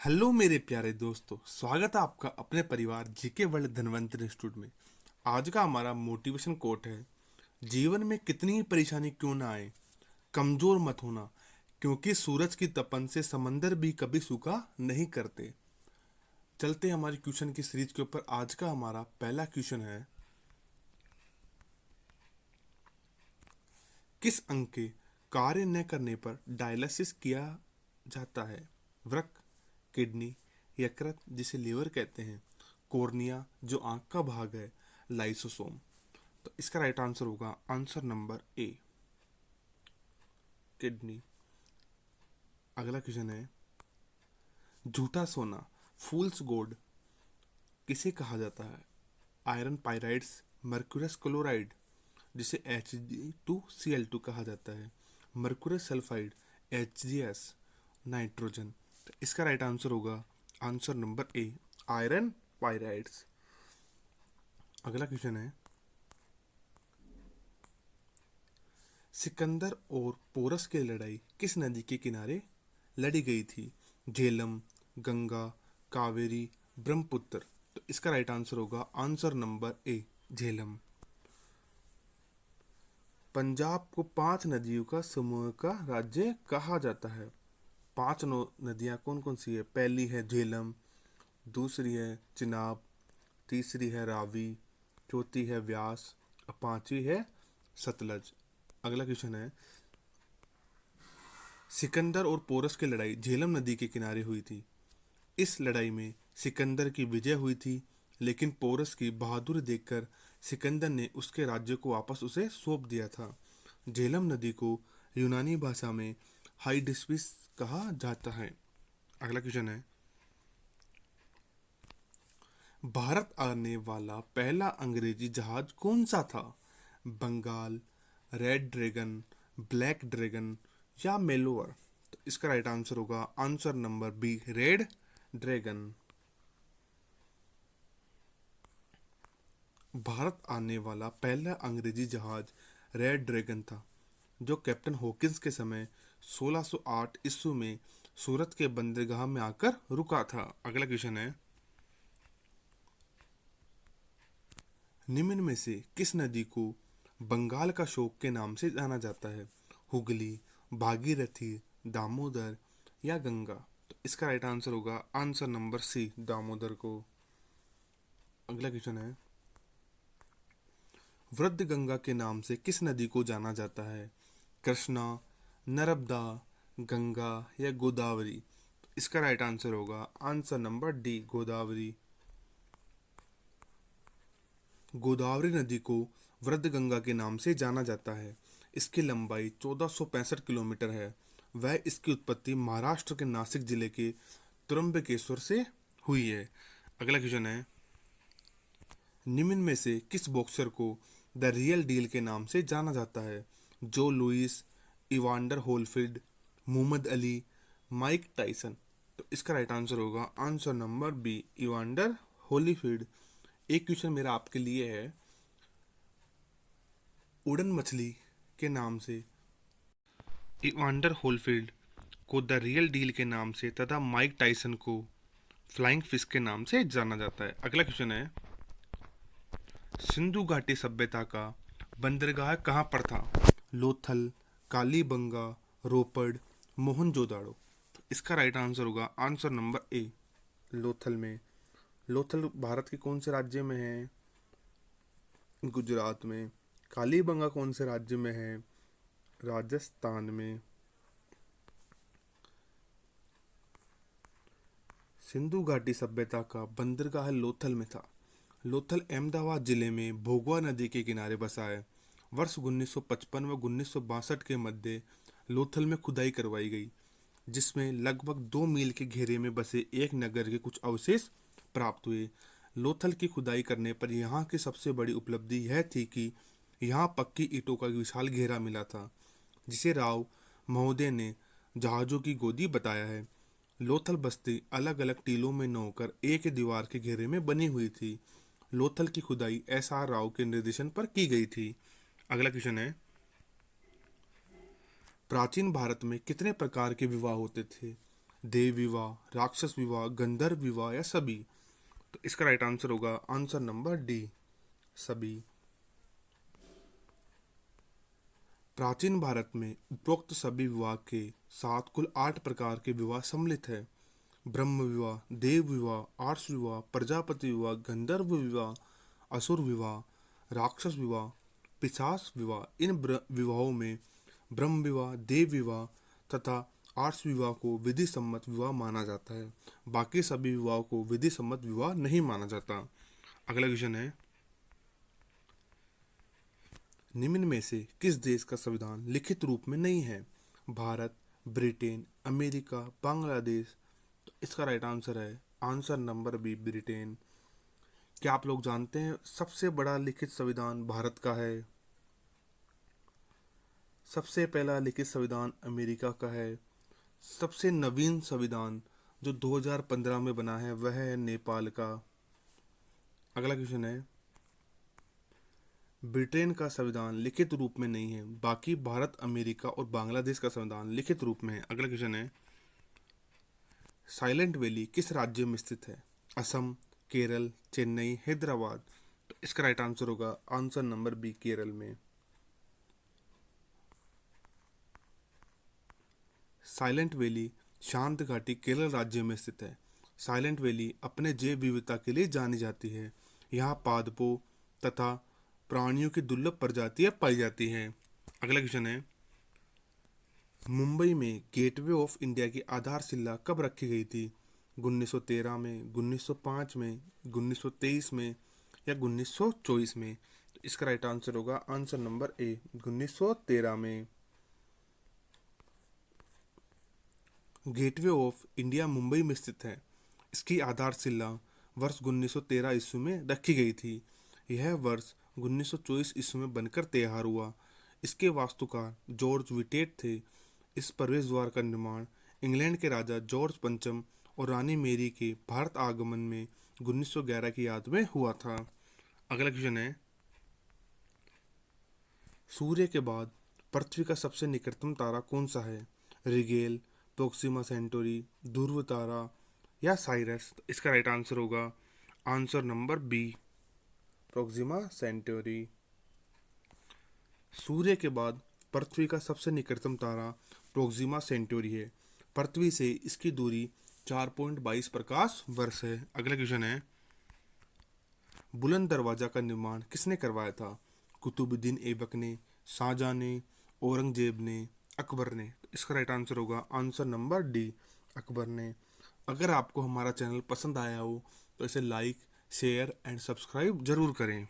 Hello मेरे प्यारे दोस्तों, स्वागत है आपका अपने परिवार जीके वर्ल्ड धनवंतरि इंस्टीट्यूट में। आज का हमारा मोटिवेशन कोट है, जीवन में कितनी ही परेशानी क्यों ना आए, कमजोर मत होना, क्योंकि सूरज की तपन से समंदर भी कभी सूखा नहीं करते। चलते हैं हमारी क्वेश्चन की सीरीज के ऊपर। आज का हमारा पहला क्वेश्चन है, किस अंग के कार्य न करने पर डायलिसिस किया जाता है? वृक्क, किडनी, यकृत जिसे लीवर कहते हैं, कॉर्निया जो आंख का भाग है, लाइसोसोम। तो इसका राइट आंसर होगा आंसर नंबर ए, किडनी। अगला क्वेश्चन है, झूठा सोना, फूल्स गोल्ड किसे कहा जाता है? आयरन पाइराइड्स, मर्क्यूरस क्लोराइड जिसे Hg2Cl2 कहा जाता है, मर्क्यूरस सल्फाइड, HgS, नाइट्रोजन। तो इसका राइट आंसर होगा आंसर नंबर ए, आयरन पाइराइड्स। अगला क्वेश्चन है, सिकंदर और पोरस की लड़ाई किस नदी के किनारे लड़ी गई थी? झेलम, गंगा, कावेरी, ब्रह्मपुत्र। तो इसका राइट आंसर होगा answer number A, Jhelum. Punjab को 5 नदियों का समूह का राज्य कहा जाता है। 5 नदियां कौन कौन सी है? पहली है झेलम, दूसरी है चिनाब, तीसरी है रावी, चौथी है व्यास और पांचवी है सतलज। अगला क्वेश्चन है, सिकंदर और पोरस की लड़ाई झेलम नदी के किनारे हुई थी। इस लड़ाई में सिकंदर की विजय हुई थी, लेकिन पोरस की बहादुरी देखकर सिकंदर ने उसके राज्य को वापस उसे सौंप दिया था। झेलम नदी को यूनानी भाषा में हाइडिस्पिस कहा जाता है। अगला क्वेश्चन है, भारत आने वाला पहला अंग्रेजी जहाज कौन सा था? Bengal, red dragon, black dragon या मेलोवर। तो इसका राइट आंसर होगा answer number B, red dragon. भारत आने वाला पहला अंग्रेजी जहाज रेड ड्रैगन था, जो कैप्टन हॉकिंस के समय 1608 ईस्वी में सूरत के बंदरगाह में आकर रुका था। अगला क्वेश्चन है, निम्न में से किस नदी को बंगाल का शोक के नाम से जाना जाता है? हुगली, भागीरथी, दामोदर या गंगा। तो इसका राइट आंसर होगा आंसर नंबर सी, दामोदर को। अगला क्वेश्चन है, वृद्ध गंगा के नाम से किस नदी को जाना जाता है? कृष्णा, नर्मदा, गंगा या गोदावरी। तो इसका राइट आंसर होगा answer number D, Godavari. Godavari नदी को वृद्ध गंगा के नाम से जाना जाता है। इसकी लंबाई 1465 किलोमीटर है। वह इसकी उत्पत्ति महाराष्ट्र के नासिक जिले के त्र्यंबकेश्वर से हुई है। अगला क्वेश्चन है, निम्न में से किस बॉक्सर को द रियल डील के नाम से जाना जाता है? Joe Louis, Evander Holyfield, Muhammad Ali, Mike Tyson. तो इसका राइट आंसर होगा answer number B, Evander Holyfield. एक क्वेश्चन मेरा आपके लिए है, उड़न मछली के नाम से इवांडर होलफील्ड को द रियल डील के नाम से तथा माइक टाइसन को फ्लाइंग फिश के नाम से जाना जाता है। अगला क्वेश्चन है, सिंधु घाटी सभ्यता का बंदरगाह कहाँ पर था? लोथल, कालीबंगा, रोपड़, मोहनजोदाड़ो। तो इसका राइट आंसर होगा आंसर नंबर ए, लोथल में। लोथल भारत के कौन से राज्य में है? गुजरात में। कालीबंगा कौन से राज्य में है? राजस्थान में। सिंधु घाटी सभ्यता का बंदरगाह लोथल में था। लोथल अहमदाबाद जिले में भोगवा नदी के किनारे बसा है। वर्ष 1955 व 1962 के मध्य लोथल में खुदाई करवाई गई, जिसमें लगभग 2 मील के घेरे में बसे एक नगर के कुछ अवशेष प्राप्त हुए। लोथल की खुदाई करने पर यहाँ की सबसे बड़ी उपलब्धि यह थी कि यहाँ पक्की ईंटों का विशाल घेरा मिला था, जिसे राव महोदय ने जहाज़ों की गोदी बताया है। लोथल बस्ती अलग अलग टीलों में न होकर एक ही दीवार के घेरे में बनी हुई थी। लोथल की खुदाई SR राव के निर्देशन पर की गई थी। अगला क्वेश्चन है, प्राचीन भारत में कितने प्रकार के विवाह होते थे? देव विवाह, राक्षस विवाह, गंधर्व विवाह या सभी? तो इसका राइट आंसर होगा आंसर नंबर डी, सभी। प्राचीन भारत में उपरोक्त सभी विवाह के साथ कुल 8 प्रकार के विवाह सम्मिलित है। ब्रह्म विवाह, देव विवाह, आर्ष विवाह, प्रजापति विवाह, गंधर्व विवाह, असुर विवाह, राक्षस विवाह, पिशाच विवाह। इन विवाहों में ब्रह्म विवाह, देव विवाह तथा आर्ष विवाह को विधि सम्मत विवाह माना जाता है। बाकी सभी विवाह को विधि सम्मत विवाह नहीं माना जाता। अगला क्वेश्चन है, निम्न में से किस देश का संविधान लिखित रूप में नहीं है? Bharat, Britain, America, Bangladesh? तो इसका राइट आंसर है आंसर नंबर बी, ब्रिटेन। क्या आप लोग जानते हैं सबसे बड़ा लिखित संविधान भारत का है? सबसे पहला लिखित संविधान अमेरिका का है। सबसे नवीन संविधान जो 2015 में बना है वह है नेपाल का। अगला क्वेश्चन है, ब्रिटेन का संविधान लिखित रूप में नहीं है, बाकी भारत, अमेरिका और बांग्लादेश का संविधान लिखित रूप में है। अगला क्वेश्चन है, साइलेंट वैली किस राज्य में स्थित है? असम, केरल, चेन्नई, हैदराबाद? तो इसका राइट आंसर होगा आंसर नंबर बी, केरल में। साइलेंट वैली शांत घाटी केरल राज्य में स्थित है। साइलेंट वैली अपने जैव विविधता के लिए जानी जाती है। यहाँ पादपों तथा प्राणियों की दुर्लभ प्रजातियां पाई जाती हैं। अगला क्वेश्चन है, मुंबई में गेटवे ऑफ इंडिया की आधारशिला कब रखी गई थी? 1913 में, 1905 में, 1923 में या 1924 में? तो इसका राइट आंसर होगा आंसर नंबर ए, 1913 में। गेटवे ऑफ इंडिया मुंबई में स्थित है। इसकी आधारशिला वर्ष 1913 ईस्वी में रखी गई थी। यह वर्ष 1924 ईस्वी में बनकर तैयार हुआ। इसके वास्तुकार जॉर्ज विटेट थे। इस प्रवेश द्वार का निर्माण इंग्लैंड के राजा जॉर्ज पंचम और रानी मेरी के भारत आगमन में 1911 की याद में हुआ था। अगला क्वेश्चन है, सूर्य के बाद पृथ्वी का सबसे निकटतम तारा कौन सा है? रिगेल, प्रोक्सिमा सेंटोरी, ध्रुव तारा या साइरस? तो इसका राइट आंसर होगा answer number B, Proxima Centauri. सूर्य के बाद पृथ्वी का सबसे निकटतम तारा प्रोक्सिमा सेंटोरी है। पृथ्वी से इसकी दूरी 4.22 प्रकाश वर्ष है। अगला क्वेश्चन है, बुलंद दरवाजा का निर्माण किसने करवाया था? कुतुबुद्दीन ऐबक ने, शाहजहां ने, औरंगजेब ने, अकबर ने? तो इसका राइट आंसर होगा आंसर नंबर डी, अकबर ने। अगर आपको हमारा चैनल पसंद आया हो तो इसे लाइक, शेयर एंड सब्सक्राइब जरूर करें।